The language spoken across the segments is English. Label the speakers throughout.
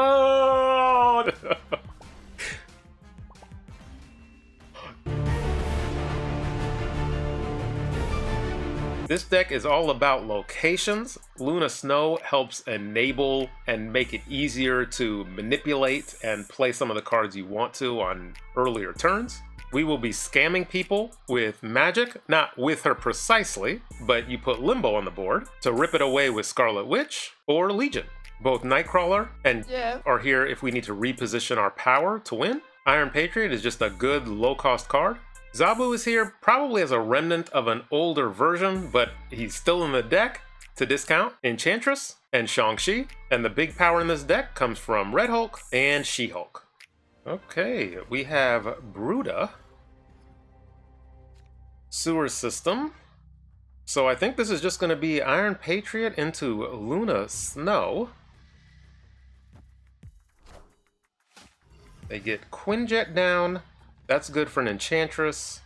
Speaker 1: Oh! No. This deck is all about locations. Luna Snow helps enable and make it easier to manipulate and play some of the cards you want to on earlier turns. We will be scamming people with Magik, not with her precisely, but you put Limbo on the board to rip it away with Scarlet Witch or Legion. Both Nightcrawler and are here if we need to reposition our power to win. Iron Patriot is just a good low-cost card. Zabu is here probably as a remnant of an older version, but he's still in the deck to discount Enchantress and Shang-Chi, and the big power in this deck comes from Red Hulk and She-Hulk. Okay, we have Bruta. Sewer System. So I think this is just going to be Iron Patriot into Luna Snow. They get Quinjet down. That's good for an Enchantress.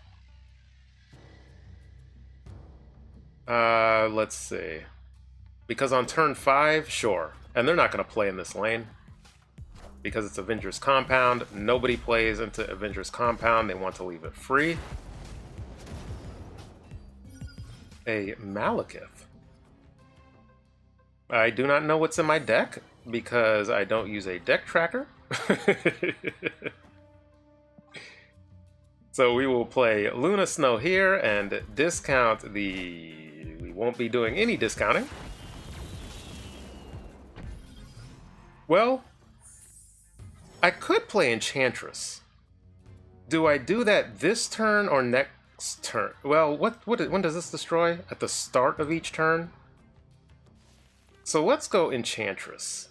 Speaker 1: Let's see. Because on turn 5, sure. And they're not going to play in this lane. Because it's Avengers Compound. Nobody plays into Avengers Compound. They want to leave it free. A Malekith. I do not know what's in my deck because I don't use a deck tracker. So we will play Luna Snow here and discount the... We won't be doing any discounting. Well, I could play Enchantress. Do I do that this turn or next turn? Well, when does this destroy? At the start of each turn? So let's go Enchantress.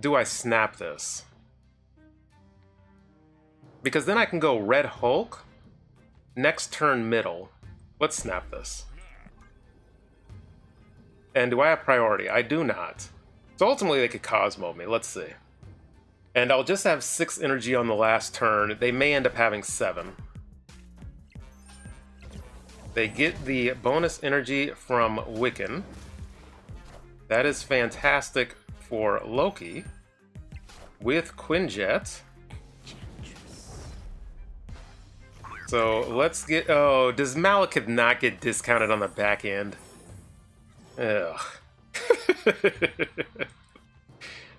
Speaker 1: Do I snap this? Because then I can go Red Hulk, next turn middle. Let's snap this. And do I have priority? I do not. So ultimately they could Cosmo me, let's see. And I'll just have 6 energy on the last turn. They may end up having 7. They get the bonus energy from Wiccan. That is fantastic for Loki. With Quinjet. So let's get... Oh, does Malekith not get discounted on the back end? Ugh.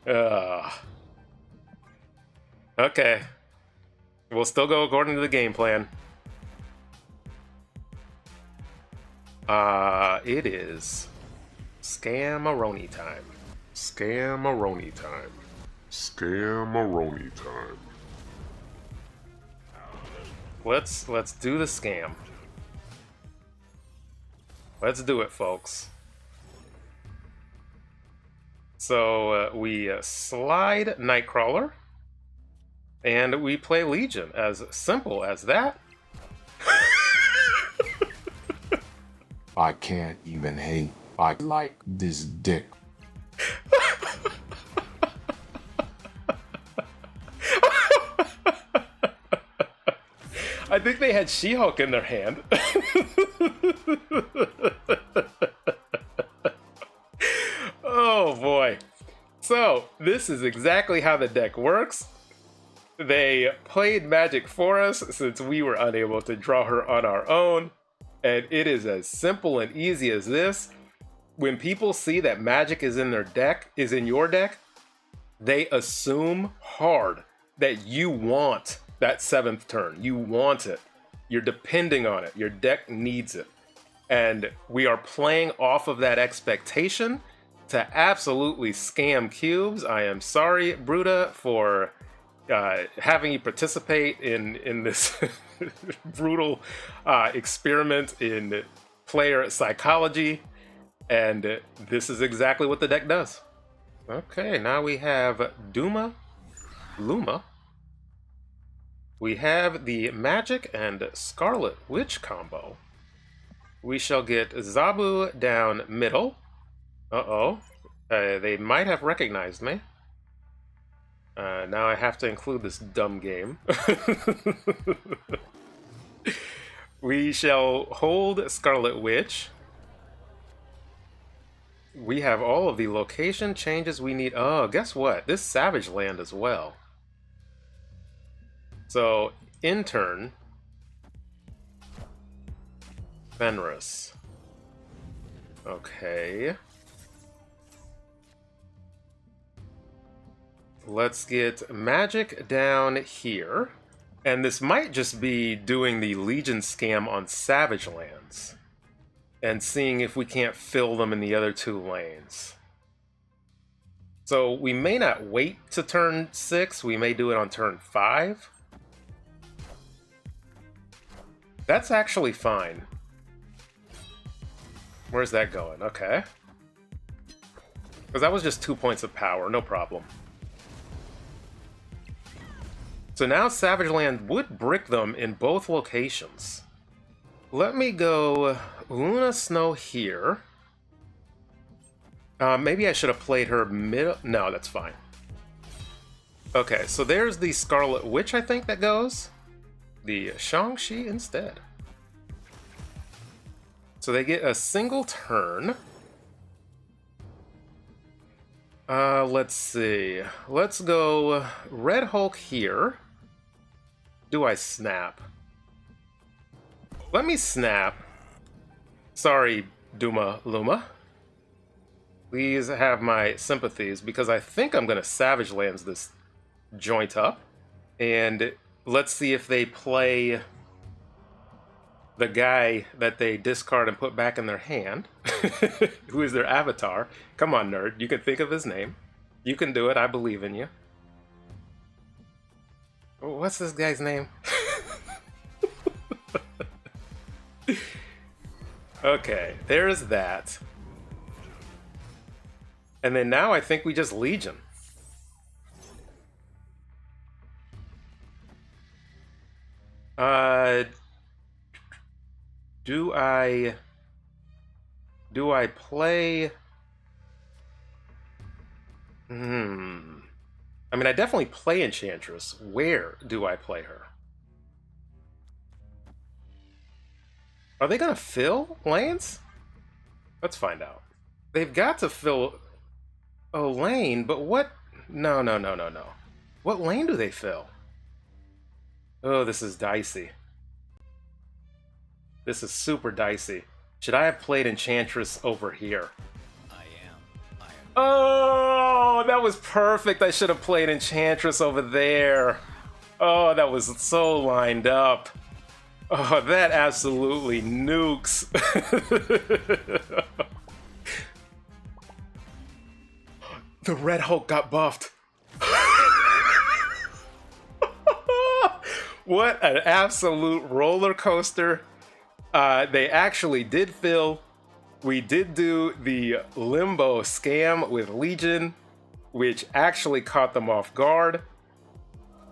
Speaker 1: Ugh. Okay. We'll still go according to the game plan. It is Scam-a-roni time. Scam-a-roni time.
Speaker 2: Scam-a-roni time.
Speaker 1: Let's do the scam. Let's do it, folks. So we slide Nightcrawler, and we play Legion. As simple as that.
Speaker 2: I can't even hate. I like this dick.
Speaker 1: I think they had She-Hulk in their hand. Oh boy. So, this is exactly how the deck works. They played Magik for us since we were unable to draw her on our own. And it is as simple and easy as this. When people see that Magik is in their deck, is in your deck, they assume hard that you want that 7th turn. You want it. You're depending on it. Your deck needs it. And we are playing off of that expectation to absolutely scam cubes. I am sorry, Bruta, for having you participate in this brutal experiment in player psychology. And this is exactly what the deck does. Okay, now we have Luma. We have the Magik and Scarlet Witch combo. We shall get Zabu down middle. Uh-oh. They might have recognized me. Now I have to include this dumb game. We shall hold Scarlet Witch. we have all of the location changes we need. Oh, guess what? This Savage Land as well. So, intern. Fenris. Okay. Let's get Magik down here. And this might just be doing the Legion scam on Savage Lands. And seeing if we can't fill them in the other 2 lanes. So we may not wait to turn 6. We may do it on turn 5. That's actually fine. Where's that going? Okay. Because that was just 2 points of power. No problem. So now Savage Land would brick them in both locations. Let me go Luna Snow here. Maybe I should have played her mid... No, that's fine. Okay, so there's the Scarlet Witch, I think, that goes. The Shang-Chi instead. So they get a single turn. Let's see. Let's go Red Hulk here. Do I snap? Let me snap. Sorry, Duma Luma. Please have my sympathies, because I think I'm going to Savage Lands this joint up. And let's see if they play the guy that they discard and put back in their hand, who is their avatar. Come on, nerd. You can think of his name. You can do it. I believe in you. What's this guy's name? Okay, there's that. And then now I think we just Legion. Do I play... I mean, I definitely play Enchantress. Where do I play her? Are they gonna fill lanes? Let's find out. They've got to fill a lane, but what? No. What lane do they fill? Oh, this is dicey. This is super dicey. Should I have played Enchantress over here? Oh, that was perfect. I should have played Enchantress over there. Oh, that was so lined up. Oh, that absolutely nukes. The Red Hulk got buffed. What an absolute roller coaster. They actually did fill. We did do the Limbo scam with Legion, which actually caught them off guard.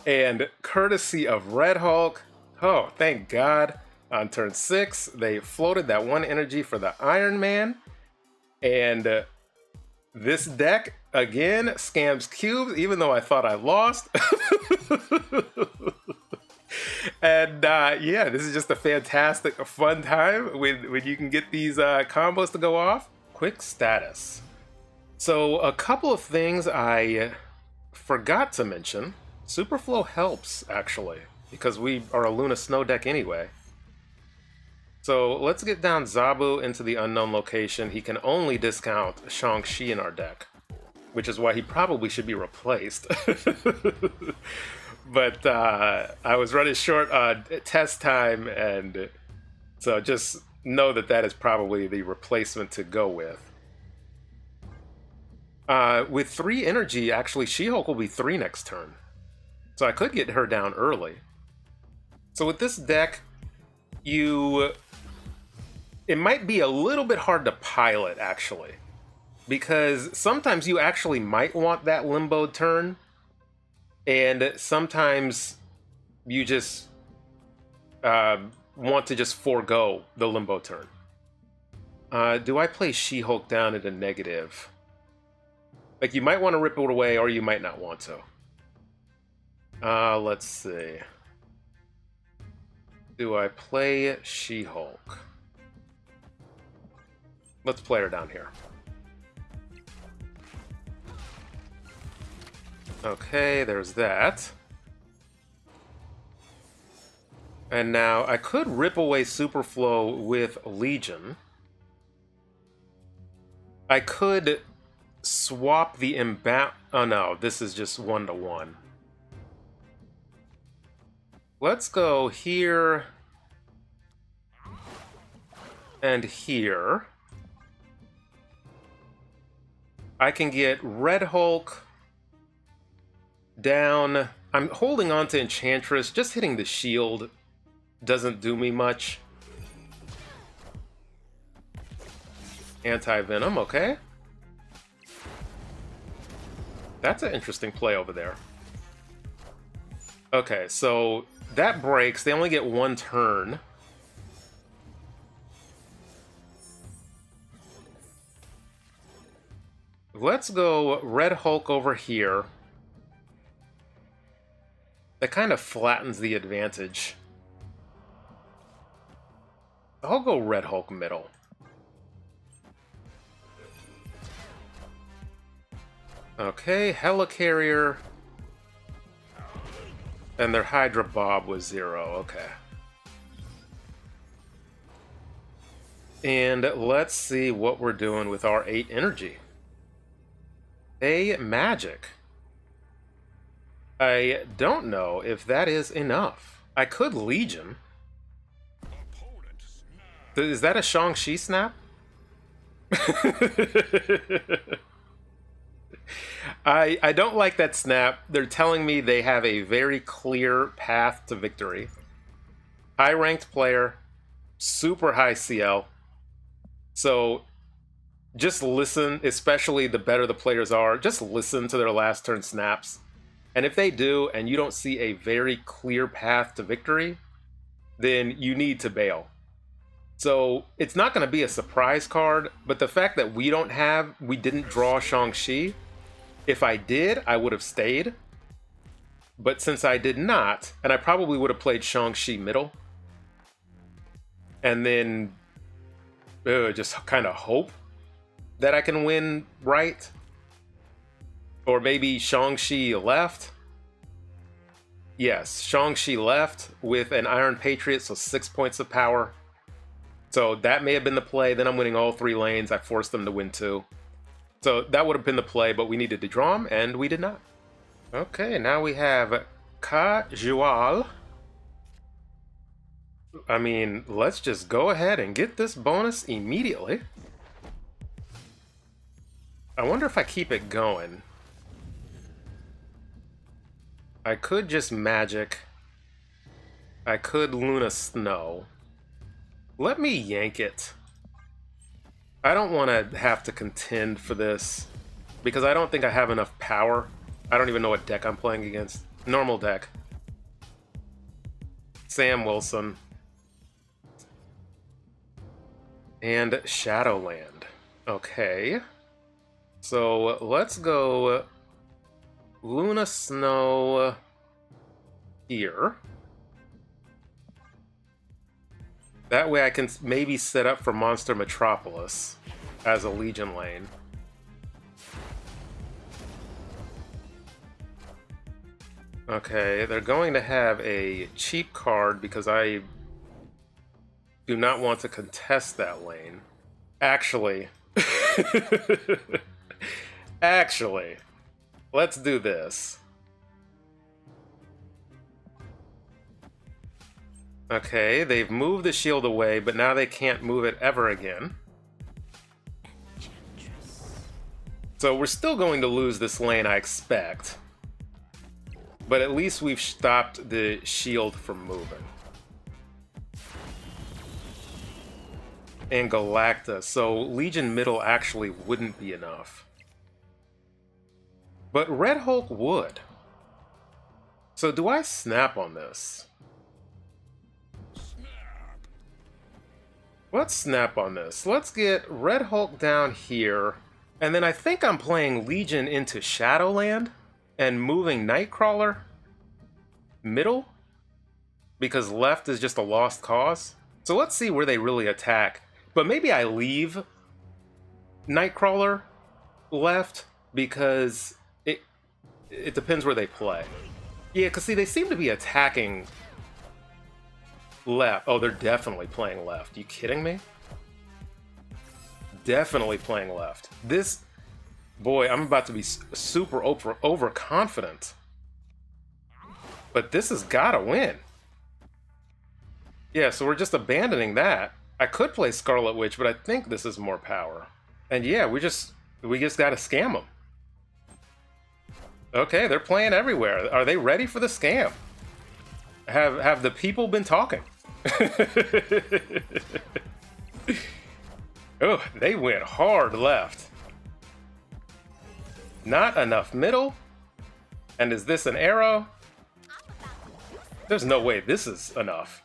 Speaker 1: And courtesy of Red Hulk, oh, thank God, on turn 6, they floated that 1 energy for the Iron Man. And this deck, again, scams cubes, even though I thought I lost. And yeah, this is just a fantastic, fun time when you can get these combos to go off. Quick status. So a couple of things I forgot to mention. Superflow helps, actually, because we are a Luna Snow deck anyway. So let's get down Zabu into the unknown location. He can only discount Shang-Chi in our deck, which is why he probably should be replaced. But I was running short on test time, and so just know that that is probably the replacement to go with. With 3 energy, actually, She-Hulk will be 3 next turn. So I could get her down early. So with this deck, it might be a little bit hard to pilot, actually. Because sometimes you actually might want that Limbo turn, and sometimes you just want to just forego the Limbo turn. Do I play She-Hulk down at a negative? Like, you might want to rip it away, or you might not want to. Let's see. Do I play She-Hulk? Let's play her down here. Okay, there's that. And now I could rip away Superflow with Legion. I could swap the imbalance. Oh no, this is just 1-to-1. Let's go here and here. I can get Red Hulk down. I'm holding on to Enchantress. Just hitting the shield doesn't do me much. Anti-Venom, okay. That's an interesting play over there. Okay, so that breaks. They only get one turn. Let's go Red Hulk over here. That kind of flattens the advantage. I'll go Red Hulk middle. Okay, Helicarrier. And their Hydra Bob was 0, okay. And let's see what we're doing with our 8 energy. A Magik. I don't know if that is enough. I could Legion. Is that a Shang-Chi snap? I don't like that snap. They're telling me they have a very clear path to victory. High-ranked player, super high CL. So just listen, especially the better the players are, just listen to their last turn snaps. And if they do, and you don't see a very clear path to victory, then you need to bail. So it's not going to be a surprise card, but the fact that we didn't draw Shang-Chi, if I did, I would have stayed. But since I did not, and I probably would have played Shang-Chi middle, and then just kind of hope that I can win right. Or maybe Shang-Chi left. Yes, Shang-Chi left with an Iron Patriot, so 6 points of power. So that may have been the play. Then I'm winning all 3 lanes. I forced them to win 2. So that would have been the play, but we needed to draw him, and we did not. Okay, now we have Casual. I mean, let's just go ahead and get this bonus immediately. I wonder if I keep it going. I could just Magik. I could Luna Snow. Let me yank it. I don't want to have to contend for this because I don't think I have enough power. I don't even know what deck I'm playing against. Normal deck. Sam Wilson. And Shadowland. Okay. So let's go Luna Snow here. That way I can maybe set up for Monster Metropolis as a Legion lane. Okay, they're going to have a cheap card because I do not want to contest that lane. Actually, let's do this. Okay, they've moved the shield away, but now they can't move it ever again. So we're still going to lose this lane, I expect. But at least we've stopped the shield from moving. And Galacta, so Legion middle actually wouldn't be enough. But Red Hulk would. So do I snap on this? Let's snap on this. Let's get Red Hulk down here. And then I think I'm playing Legion into Shadowland and moving Nightcrawler middle because left is just a lost cause. So let's see where they really attack. But maybe I leave Nightcrawler left because it depends where they play. Yeah, because see, they seem to be attacking left. Oh, they're definitely playing left. You kidding me? Definitely playing left. This, boy, I'm about to be super overconfident. But this has got to win. Yeah, so we're just abandoning that. I could play Scarlet Witch, but I think this is more power. And yeah, we just got to scam them. Okay, they're playing everywhere. Are they ready for the scam? Have the people been talking? Oh, they went hard left. Not enough middle. And is this an arrow? There's no way this is enough.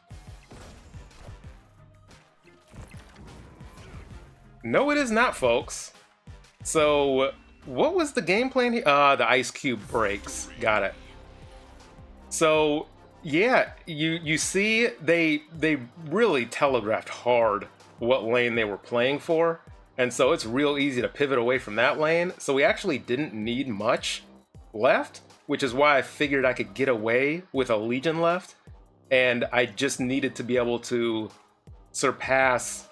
Speaker 1: No, it is not, folks. So, what was the game plan here? The ice cube breaks. Got it. So, yeah, you see, they really telegraphed hard what lane they were playing for, and so it's real easy to pivot away from that lane. So we actually didn't need much left, which is why I figured I could get away with a Legion left, and I just needed to be able to surpass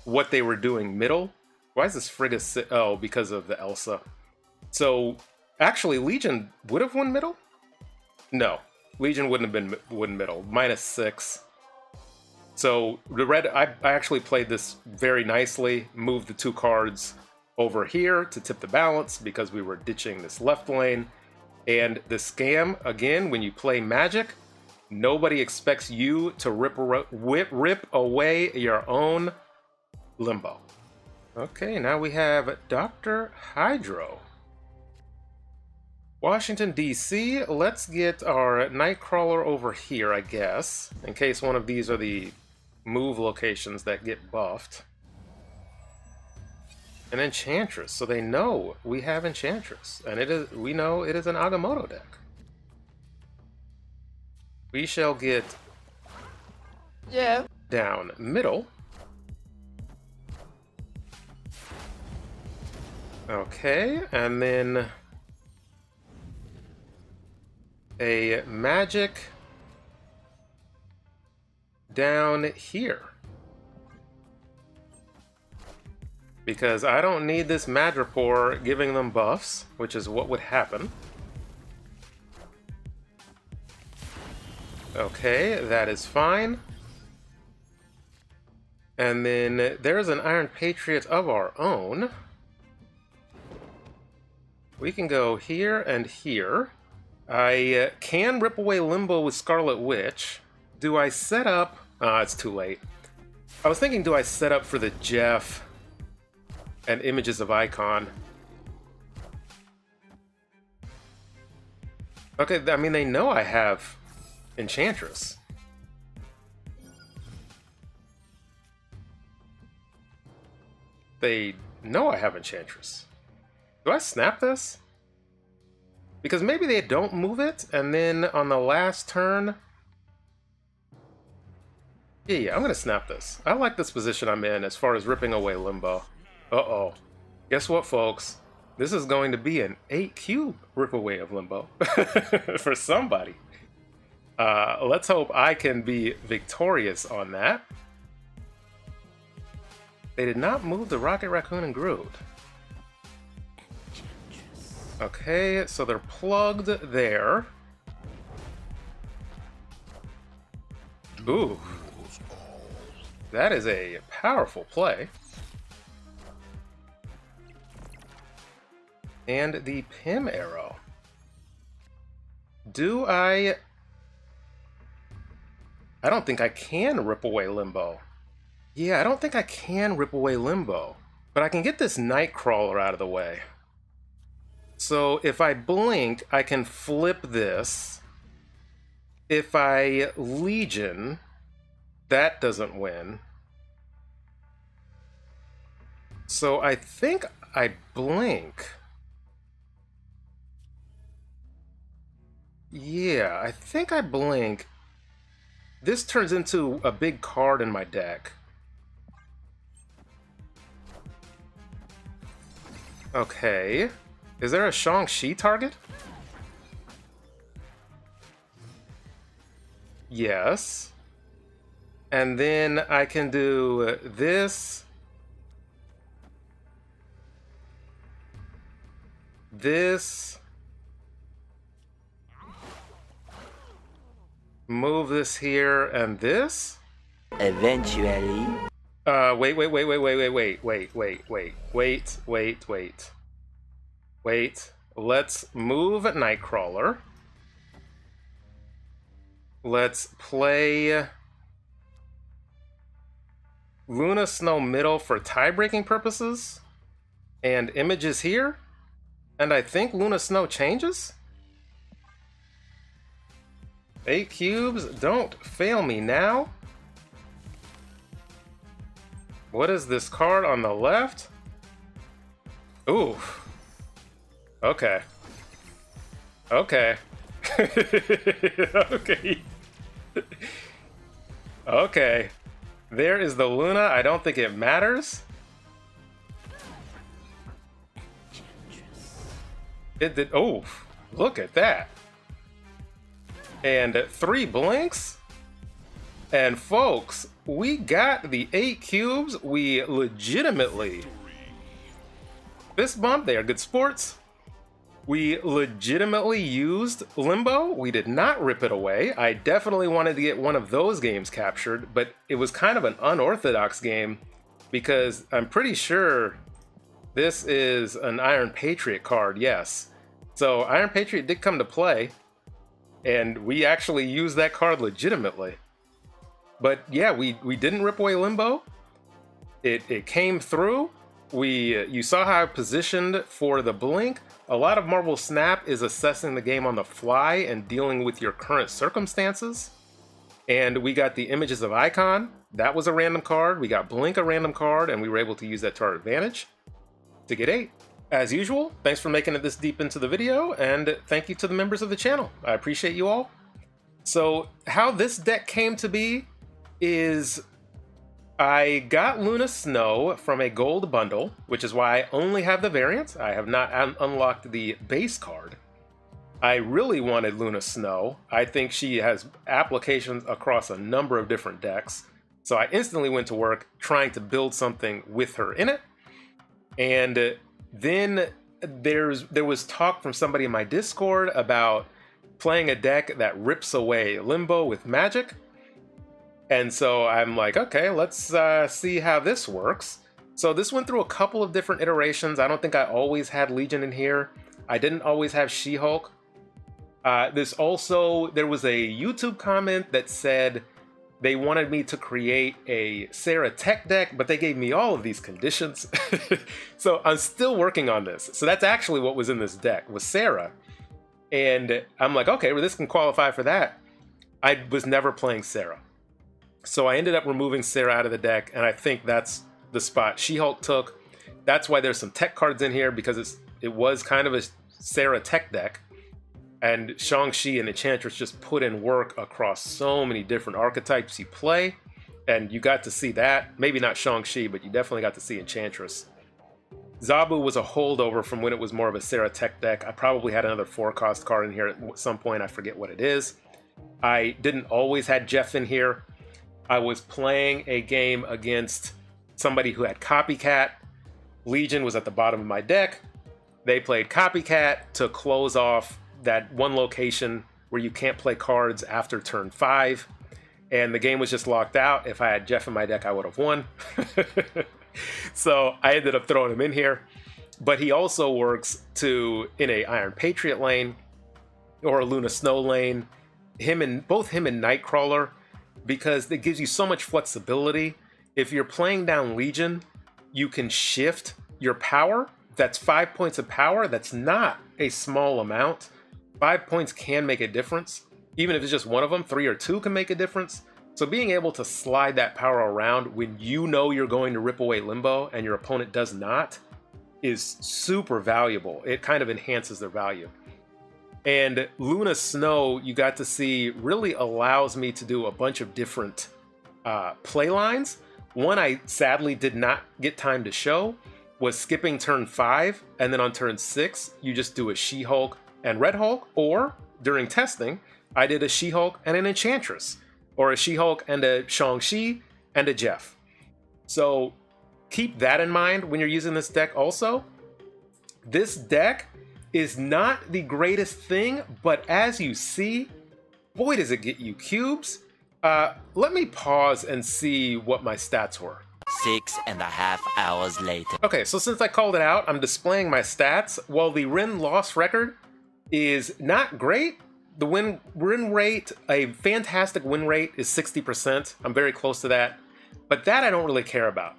Speaker 1: what they were doing middle. Why is this Frigga oh, because of the Elsa. So actually Legion would have won middle? No, Legion wouldn't have been won middle. -6. So the red, I actually played this very nicely, moved the 2 cards over here to tip the balance because we were ditching this left lane. And the scam, again, when you play Magik, nobody expects you to rip away your own Limbo. Okay, now we have Dr. Hydro. Washington, D.C. Let's get our Nightcrawler over here, I guess, in case one of these are the move locations that get buffed. And Enchantress, so they know we have Enchantress, and we know it is an Agamotto deck. We shall get down middle. Okay, and then a Magik down here. Because I don't need this Madripoor giving them buffs, which is what would happen. Okay, that is fine. And then there's an Iron Patriot of our own. We can go here and here. I can rip away Limbo with Scarlet Witch. Do I set up... it's too late. I was thinking, do I set up for the Jeff and Images of Icon? Okay, I mean, they know I have Enchantress. They know I have Enchantress. Do I snap this? Because maybe they don't move it, and then on the last turn... Yeah, I'm gonna snap this. I like this position I'm in as far as ripping away Limbo. Uh-oh. Guess what, folks? This is going to be an 8-cube rip away of Limbo. For somebody. Let's hope I can be victorious on that. They did not move the Rocket Raccoon and Groot. Okay, so they're plugged there. Ooh. That is a powerful play. And the Pym arrow. Do I don't think I can rip away Limbo. Yeah, I don't think I can rip away Limbo. But I can get this Nightcrawler out of the way. So if I blink, I can flip this. If I Legion, that doesn't win. So I think I blink. Yeah, I think I blink. This turns into a big card in my deck. Okay. Is there a Shang-Chi target? Yes. And then I can do this. This. Move this here and this.
Speaker 3: Eventually.
Speaker 1: Wait. Let's move Nightcrawler. Let's play Luna Snow middle for tie-breaking purposes. And images here. And I think Luna Snow changes? 8 cubes, don't fail me now. What is this card on the left? Ooh. Okay. Okay. Okay. Okay. There is the Luna. I don't think it matters. It did. Oh, look at that. And 3 blinks. And folks, we got the 8 cubes. We legitimately fist bump. They are good sports. We legitimately used Limbo. We did not rip it away. I definitely wanted to get one of those games captured, but it was kind of an unorthodox game because I'm pretty sure this is an Iron Patriot card, yes. So Iron Patriot did come to play, and we actually used that card legitimately. But yeah, we didn't rip away Limbo. It came through. You saw how I positioned for the blink. A lot of Marvel Snap is assessing the game on the fly and dealing with your current circumstances. And we got the Images of Icon. That was a random card. We got Blink, a random card, and we were able to use that to our advantage to get 8. As usual, thanks for making it this deep into the video, and thank you to the members of the channel. I appreciate you all. So how this deck came to be is I got Luna Snow from a gold bundle, which is why I only have the variants. I have not unlocked the base card. I really wanted Luna Snow. I think she has applications across a number of different decks. So I instantly went to work trying to build something with her in it. And then there was talk from somebody in my Discord about playing a deck that rips away Limbo with Magik. And so I'm like, okay, let's see how this works. So this went through a couple of different iterations. I don't think I always had Legion in here. I didn't always have She-Hulk. There was a YouTube comment that said they wanted me to create a Sarah Tech deck, but they gave me all of these conditions. So I'm still working on this. So that's actually what was in this deck, was Sarah. And I'm like, okay, well, this can qualify for that. I was never playing Sarah. So I ended up removing Sarah out of the deck, and I think that's the spot She-Hulk took. That's why there's some tech cards in here, because it was kind of a Sarah tech deck. And Shang-Chi and Enchantress just put in work across so many different archetypes you play. And you got to see that. Maybe not Shang-Chi, but you definitely got to see Enchantress. Zabu was a holdover from when it was more of a Sarah tech deck. I probably had another 4-cost card in here at some point. I forget what it is. I didn't always have Jeff in here. I was playing a game against somebody who had Copycat. Legion was at the bottom of my deck. They played Copycat to close off that one location where you can't play cards after turn 5. And the game was just locked out. If I had Jeff in my deck, I would have won. So I ended up throwing him in here. But he also works in a Iron Patriot lane or a Luna Snow lane. Both him and Nightcrawler, because it gives you so much flexibility. If you're playing down Legion, you can shift your power. That's 5 points of power. That's not a small amount. 5 points can make a difference. Even if it's just one of them, 3 or 2 can make a difference. So being able to slide that power around when you know you're going to rip away Limbo and your opponent does not is super valuable. It kind of enhances their value. And Luna Snow, you got to see, really allows me to do a bunch of different play lines. One I sadly did not get time to show was skipping turn 5, and then on turn 6, you just do a She-Hulk and Red Hulk, or during testing, I did a She-Hulk and an Enchantress, or a She-Hulk and a Shang-Chi and a Jeff. So keep that in mind when you're using this deck also. This deck is not the greatest thing, but as you see, boy does it get you cubes. Let me pause and see what my stats were.
Speaker 3: 6.5 hours later.
Speaker 1: Okay, so since I called it out, I'm displaying my stats. While the win-loss record is not great, the win rate, a fantastic win rate, is 60%. I'm very close to that, but that I don't really care about.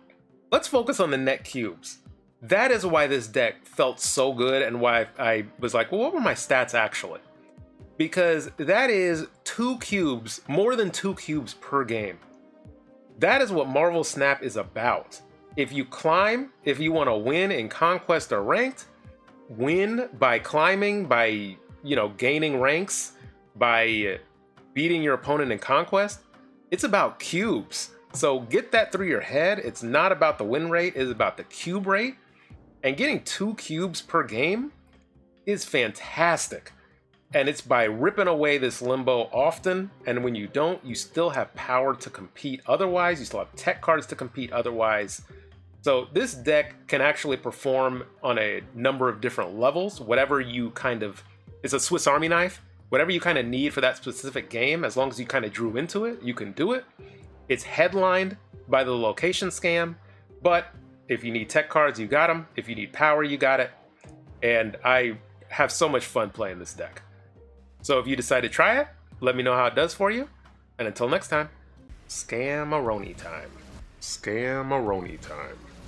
Speaker 1: Let's focus on the net cubes. That is why this deck felt so good and why I was like, well, what were my stats actually? Because that is 2 cubes, more than 2 cubes per game. That is what Marvel Snap is about. If you climb, if you want to win in Conquest or Ranked, win by climbing, by, gaining ranks, by beating your opponent in Conquest, it's about cubes. So get that through your head. It's not about the win rate, it's about the cube rate. And getting 2 cubes per game is fantastic. And it's by ripping away this limbo often, and when you don't, you still have power to compete otherwise, you still have tech cards to compete otherwise. So this deck can actually perform on a number of different levels, whatever you it's a Swiss Army knife, whatever you kind of need for that specific game, as long as you kind of drew into it, you can do it. It's headlined by the location scam, but if you need tech cards, you got them. If you need power, you got it. And I have so much fun playing this deck. So if you decide to try it, let me know how it does for you. And until next time, Scam-a-roni time. Scam-a-roni time.